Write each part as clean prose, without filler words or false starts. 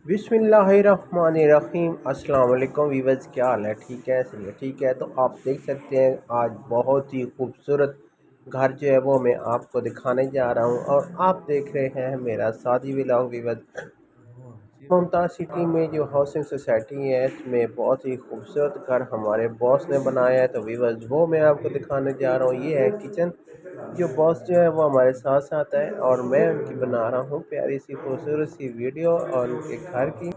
बिस्मिल्लाहिर्रहमानिर्रहीम अस्सलाम वालेकुम वीवर्स, क्या हाल है? ठीक है, सही है, ठीक है। तो आप देख सकते हैं आज बहुत ही खूबसूरत घर जो है वो मैं आपको दिखाने जा रहा हूँ और आप देख रहे हैं मेरा शादी व्लॉग वीवर्स। मुमताज़ सिटी में जो हाउसिंग सोसाइटी है इसमें बहुत ही खूबसूरत घर हमारे बॉस ने बनाया है। तो वीवर्स वो मैं आपको दिखाने जा रहा हूँ। ये है किचन। जो बॉस जो है वो हमारे साथ साथ है और मैं उनकी बना रहा हूँ प्यारी सी खूबसूरत सी वीडियो और उनके घर की।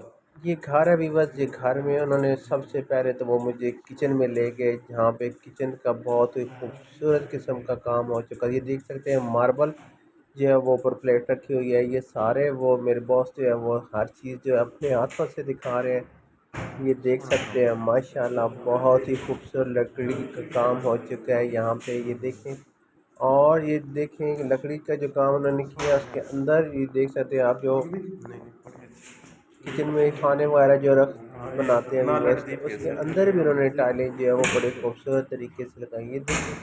ये घर है वीवर्स। ये घर में उन्होंने सबसे पहले तो वो मुझे किचन में ले गए जहाँ पे किचन का बहुत ही खूबसूरत किस्म का काम हो चुका है। ये देख सकते हैं मार्बल जो है वो ऊपर प्लेट रखी हुई है। ये सारे वो मेरे बॉस जो है वो हर चीज़ जो है अपने हाथों से दिखा रहे हैं। ये देख सकते हैं माशाल्लाह बहुत ही खूबसूरत लकड़ी का काम हो चुका है यहाँ पे। ये देखें और ये देखें कि लकड़ी का जो काम उन्होंने किया उसके अंदर ये देख सकते हैं आप जो किचन में खाने वगैरह जो रख बनाते हैं वीवर्स, तो उसके अंदर भी उन्होंने टाइलें जो है वो बड़े खूबसूरत तरीके से लगाई। ये देखिए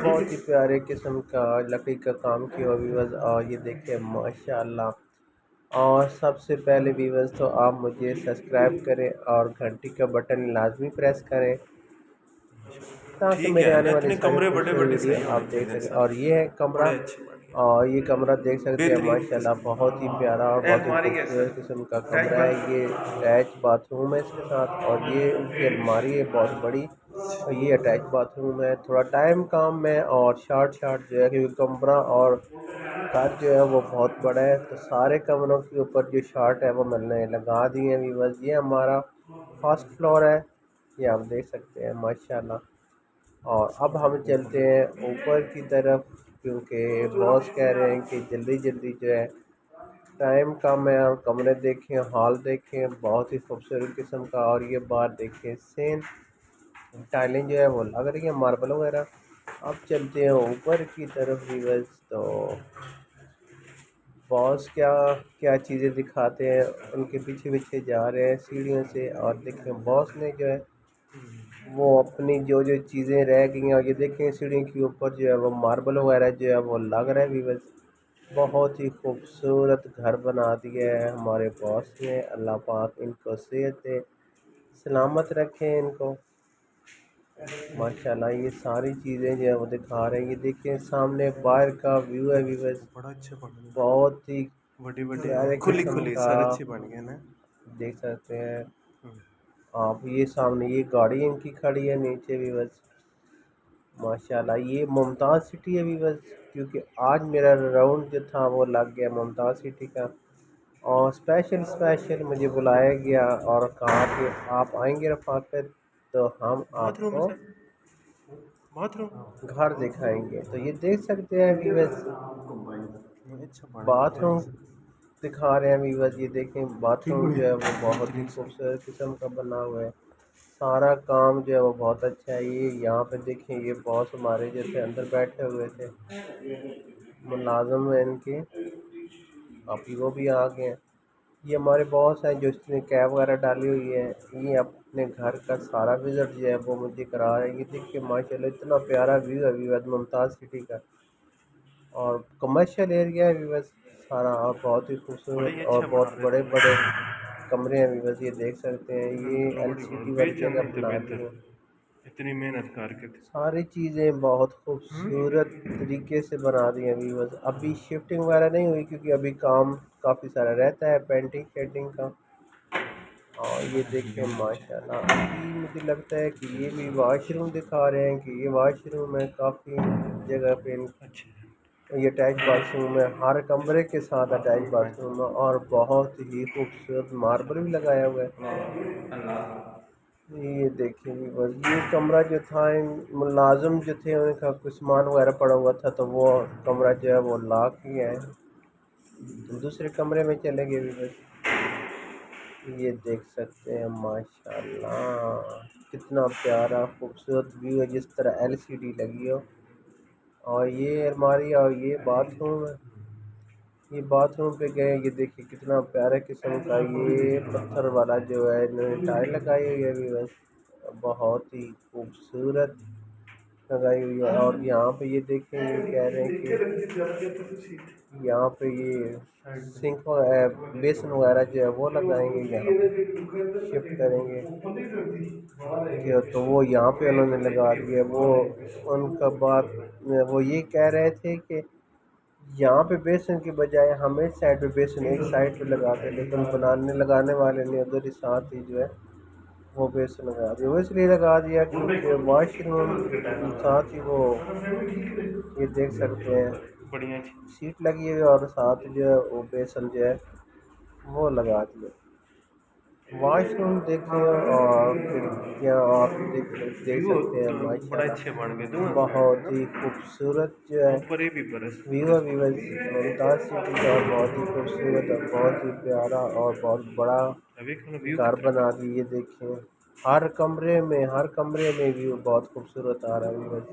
बहुत ही प्यारे किस्म का लकड़ी का काम किया हुआ वीवर्स। और ये देखिए माशाल्लाह। और सबसे पहले वीवर्स तो आप मुझे सब्सक्राइब करें और घंटी का बटन लाजमी प्रेस करें ताकि ठीक मेरे है आने ना, वाली इतने सारी कमरे बड़े खूबसूरत बड़े वीडियो सही होने आप देख चाहिए सकें। सर। और ये है कमरा। बड़े अच्छे बन गए, और ये कमरा देख सकते हैं बेहतरीन माशाल्लाह किस्म के। बहुत ही प्यारा और ए बहुत ही हमारी है सर, खूबसूरत किस्म का अटैच कमरा है। ये बाथरूम। अटैच बाथरूम है इसके साथ और ये उनकी अलमारी है बहुत बड़ी। और ये अटैच बाथरूम है। थोड़ा टाइम काम में और शार्ट शार्ट जो है क्योंकि कमरा और घर जो है वो बहुत बड़ा है तो सारे कमरों के ऊपर जो शार्ट है वो मैंने लगा दिए हैं वीवर्स। ये हमारा फर्स्ट फ्लोर है। ये आप देख सकते हैं माशाल्लाह। और अब हम चलते हैं ऊपर की तरफ क्योंकि बॉस कह रहे हैं कि जल्दी जल्दी जो है टाइम कम है। और कमरे देखें, हॉल देखें बहुत ही खूबसूरत किस्म का। और ये बाहर देखें सेम टाइलें जो है वो लग रही है मार्बल वगैरह। अब चलते हैं ऊपर की तरफ व्यूअर्स। तो बॉस क्या क्या चीज़ें दिखाते हैं उनके पीछे पीछे जा रहे हैं सीढ़ियों से। और देखें बॉस ने जो है वो अपनी जो जो चीज़ें रह गई हैं और ये देखें सीढ़ी के ऊपर जो है वो मार्बल वगैरह जो है वो लग रहा है व्यूअर्स। बहुत ही खूबसूरत घर बना दिया है हमारे बॉस ने। अल्लाह पाक इनको सेहत दे, सलामत रखें इनको माशाल्लाह। ये सारी चीज़ें जो है वो दिखा रहे हैं। ये देखें सामने बाहर का व्यू है व्यूअर्स। बड़ा अच्छे बन गए, बहुत ही बड़ी बड़ी प्यारे खुली किस्म खुली का सर, अच्छी बन गए ना। देख सकते हैं हम्म, आप। ये सामने ये गाड़ी इनकी खड़ी है नीचे व्यूअर्स। माशाल्लाह ये मुमताज़ सिटी है व्यूअर्स क्योंकि आज मेरा राउंड जो था वो लग गया मुमताज़ सिटी का। और स्पेशल स्पेशल मुझे बुलाया गया और कहा कि आप आएंगे रफ़ाकत तो हम बाथरूम है आपको सर, बाथरूम। घर दिखाएंगे। तो ये देख सकते हैं व्यूअर्स अच्छा बन गया बाथरूम प्यारा दिखा रहे हैं व्यूअर्स। ये देखें बाथरूम जो है वो सा, बहुत ही बेहतरीन सर। खूबसूरत किस्म का बना हुआ है। सारा काम जो है वो बहुत अच्छा है। ये यहाँ पे देखें ये बॉस हमारे जो थे अंदर बैठे हुए थे मुलाजम है इनके। अभी वो भी आ गए हैं। ये हमारे बॉस हैं जो इसने कैब वगैरह डाली हुई है। ये अपने घर का सारा विज़िट जो है वो मुझे करा रहे हैं। ये देखिए माशाल्लाह इतना प्यारा व्यू है व्यूअर्स मुमताज़ सिटी का। और कमर्शियल एरिया है व्यूअर्स सारा और बहुत ही बड़े खूबसूरत ही और अच्छा बना बहुत बड़े देते बड़े हैं। कमरे हैं व्यूअर्स। ये देख सकते हैं ये चलो बड़ी बात, एलसीडी वाली बेहतर जगह नहीं तो बना दी बेहतर, है। इतनी मेहनत करके। सारी चीज़ें बहुत हम्म, खूबसूरत तरीके से बना दी हैं व्यूअर्स। अभी शिफ्टिंग वगैरह नहीं हुई क्योंकि अभी काम काफ़ी सारा रहता है पेंटिंग शेडिंग का। और ये देखें माशाल्लाह अभी मुझे लगता है कि ये भी वॉशरूम दिखा रहे हैं कि ये वॉशरूम है काफ़ी जगह पे। अच्छे ये अटैच बाथरूम है हर कमरे के साथ अटैच बाथरूम है बाथरूम है और बहुत ही खूबसूरत मार्बल भी लगाया हुआ है। ये देखेंगे बस ये कमरा जो था इन मुलाजिम जो थे उनका कुछ सामान वगैरह पड़ा हुआ था तो वो कमरा जो है वो लॉक किया है। दूसरे कमरे में चले गए भी बस। ये देख सकते हैं माशाल्लाह कितना प्यारा खूबसूरत व्यू है जिस तरह एलसीडी लगी हो। और ये अलमारी और ये बाथरूम है। ये बाथरूम पे गए ये देखिए कितना प्यारा किस्म का ये पत्थर वाला जो है इन्होंने टाइल लगाई हुई है भी बस बहुत ही खूबसूरत। लगाई हुई है। और यहाँ पे ये देखें, ये कह रहे हैं कि यहाँ पे ये सिंक बेसन वगैरह जो है वो लगाएंगे, यहाँ पे शिफ्ट करेंगे कि तो वो यहाँ पे उन्होंने लगा दिया। वो उनका बात, वो ये कह रहे थे कि यहाँ पे बेसन की बजाय हम एक साइड पे बेसन एक साइड पे लगाते, लेकिन लगाने वाले ने उधर ही साथ ही जो है वो बेसन लगा दिया। वो इसलिए लगा दिया क्योंकि वॉशरूम साथ ही वो, ये देख सकते हैं बढ़िया जी। सीट लगी है और साथ जो है वो बेसन जो है वो लगा दिया। वॉशरूम देखें और खिड़कियाँ आप देख व्यू सकते हैं बड़ा माशाल्लाह, अच्छे बन गए दोनों बहुत ही खूबसूरत जो है ऊपर ये भी बरस व्यू व्यूअर्स मुमताज़ सिटी का, बहुत ही खूबसूरत और बहुत ही प्यारा और बहुत बड़ा अभी खाना व्यू घर कितना बना दिए। देखें हर कमरे में व्यू बहुत खूबसूरत आ रहा है व्यूअर्स।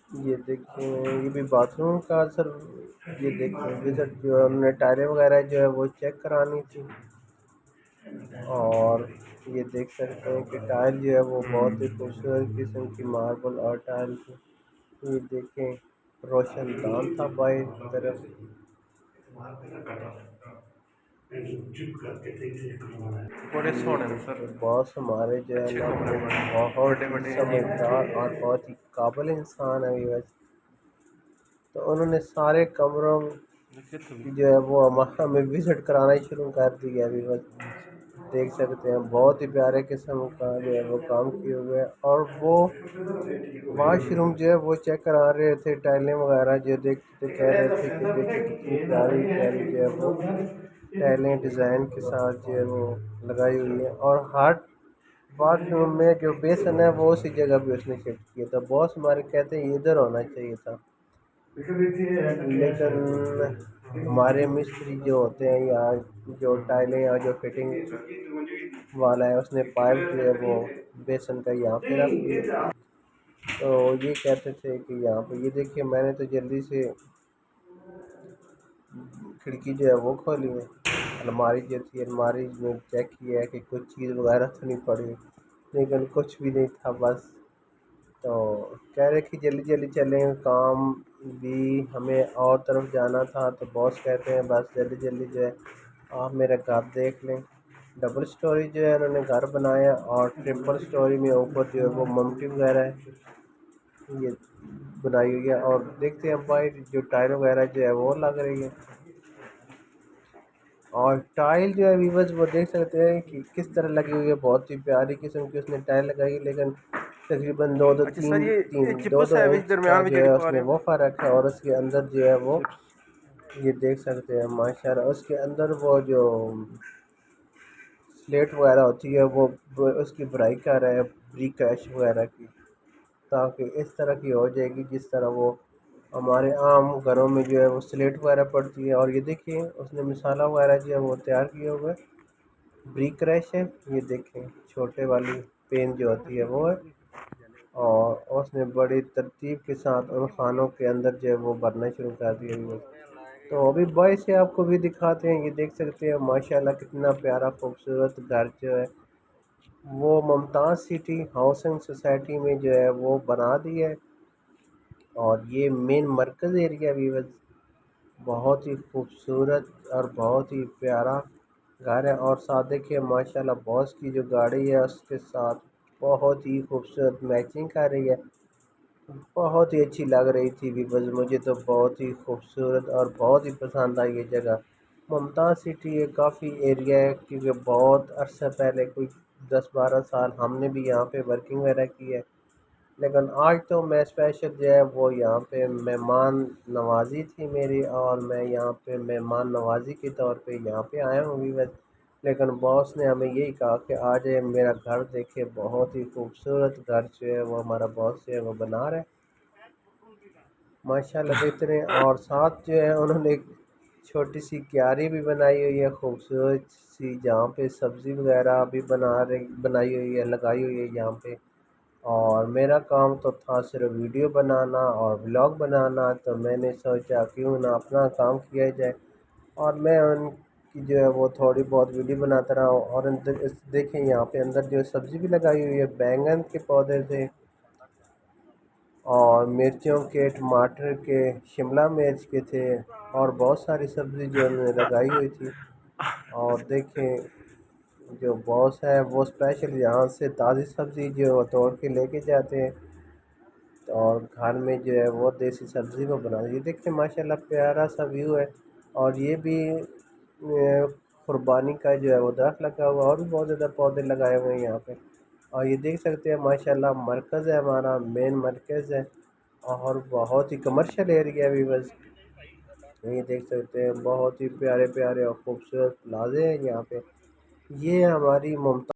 ये देखें, ये भी बाथरूम का सर, ये देखें विजिट जो है उन्होंने टाइलें वगैरह जो है वो चेक करानी थी। और ये देख सकते हैं कि टाइल जो है वो बहुत ही खूबसूरत किस्म की मार्बल और टाइल की। ये देखें, रोशनदान था बाएं तरफ। बड़े सोने हैं सर। तो बॉस हमारे जो है अच्छे ना कमरे वो बने बहुत बड़े ही बड़े जी। समझदार और बहुत ही काबिल इंसान है व्यूअर्स। तो उन्होंने सारे कमरों देखिए तो की जो है वो हमें विजिट कराना ही शुरू कर दिया व्यूअर्स। देख सकते हैं बहुत ही प्यारे किस्म का जो है वो काम किए हुए हैं। और वो वॉशरूम जो है वो चेक करा रहे थे, टाइलें वगैरह जो देखते कह रहे थे कि देखिए कितनी प्यारी प्यारी जो है वो टाइलें डिज़ाइन के साथ जो है वो लगाई हुई है। और हर बाथरूम में जो बेसन है वो उसी जगह पे उसने शिफ्ट किया था। बॉस हमारे कहते हैं इधर होना चाहिए था, लेकिन हमारे मिस्त्री जो होते हैं या जो टाइलें या जो फिटिंग वाला है उसने पाइप जो है वो बेसन का यहाँ पे रख दिया। तो ये कहते थे कि यहाँ पे ये देखिए, मैंने तो जल्दी से खिड़की जो है वो खोली है। अलमारी जो थी, अलमारी में चेक किया है कि कुछ चीज़ वगैरह तो नहीं पड़ी, लेकिन कुछ भी नहीं था बस। तो कह रहे कि जल्दी जल्दी चलें, काम भी हमें और तरफ जाना था। तो बॉस कहते हैं बस जल्दी जल्दी जो है आप मेरा घर देख लें। डबल स्टोरी जो है उन्होंने घर बनाया और ट्रिपल स्टोरी में ऊपर जो है वो ममटी वगैरह है ये बनाई हुई है। और देखते हैं भाई जो टाइल वगैरह जो है वो लग रही है। और टाइल जो है वीवर्स वो देख सकते हैं कि किस तरह लगी हुई है, बहुत ही प्यारी किस्म की उसने टाइल लगाई, लेकिन तकरीबन दो दो अच्छा सर, तीन ये तीन दो चिप्स दो है बीच इंच का दरमियान में जो जड़ी है पा उसने रहे वो हो फर्क है। और उसके अंदर जो है वो, चिप्स। ये देख सकते हैं माशाल्लाह, उसके अंदर वो जो स्लेट वगैरह होती है वो उसकी ब्राई कर रहा है, ब्रिक क्रैश वगैरह की, ताकि इस तरह की हो जाएगी जिस तरह वो हमारे आम घरों में जो है वो स्लेट वगैरह पड़ती है। और ये देखिए उसने मसाला वगैरह जो है वो तैयार किया हुआ है, ब्रिक क्रैश है। ये देखें छोटे वाली पेन जो होती है वो है। और उसने बड़ी तरतीब के साथ उन खानों के अंदर जो है वो भरना शुरू कर दिया हुआ है। तो अभी बॉय से आपको भी दिखाते हैं, ये देख सकते हैं माशाल्लाह कितना प्यारा खूबसूरत घर जो है वो मुमताज़ सिटी हाउसिंग सोसाइटी में जो है वो बना दिया है। और ये मेन मरकज़ एरिया भी बहुत ही खूबसूरत और बहुत ही प्यारा घर है। और साथ देखिए माशाल्लाह बॉस की जो गाड़ी है उसके साथ बहुत ही खूबसूरत मैचिंग कर रही है, बहुत ही अच्छी लग रही थी भी। बस मुझे तो बहुत ही खूबसूरत और बहुत ही पसंद आई ये जगह। मुमताज़ सिटी ये काफ़ी एरिया है, क्योंकि बहुत अरसा पहले कोई 10-12 साल हमने भी यहाँ पे वर्किंग वगैरह की है। लेकिन आज तो मैं स्पेशल जो है वो यहाँ पे मेहमान नवाजी थी मेरी, और मैं यहाँ पे मेहमान नवाजी के तौर पे यहाँ पे आया हूँ भी बस। लेकिन बॉस ने हमें यही कहा कि आ जाए मेरा घर देखे, बहुत ही खूबसूरत घर जो है वो हमारा बॉस जो है वो बना रहा है माशाल्लाह बेहतर है। और साथ जो है उन्होंने एक छोटी सी क्यारी भी बनाई हुई है खूबसूरत सी, जहाँ पे सब्ज़ी वगैरह भी बनाई हुई है, लगाई हुई है यहाँ पे। और मेरा काम तो था सिर्फ वीडियो बनाना और व्लॉग बनाना, तो मैंने सोचा क्यों ना अपना काम किया जाए। और मैं उनकी जो है वो थोड़ी बहुत वीडियो बनाता रहा हूँ। और अंदर देखें यहाँ पे अंदर जो सब्ज़ी भी लगाई हुई है, बैंगन के पौधे थे और मिर्चों के, टमाटर के, शिमला मिर्च के थे और बहुत सारी सब्ज़ी जो उन्होंने लगाई हुई थी। और देखें जो बॉस है वो स्पेशल यहाँ से ताज़ी सब्ज़ी जो है तोड़ के लेके जाते हैं और घर में जो है वो देसी सब्ज़ी को बना, ये देखिए माशाल्लाह प्यारा सा व्यू है। और ये भी कुर्बानी का जो है वो दरख्त लगा हुआ है और भी बहुत ज़्यादा पौधे लगाए हुए हैं यहाँ पे। और ये देख सकते हैं माशाल्लाह मरकज़ है, हमारा मेन मरकज़ है और बहुत ही कमर्शियल एरिया भी बस। ये देख सकते हैं बहुत ही प्यारे प्यारे और खूबसूरत प्लाजे हैं यहाँ पे। ये हमारी मुमताज़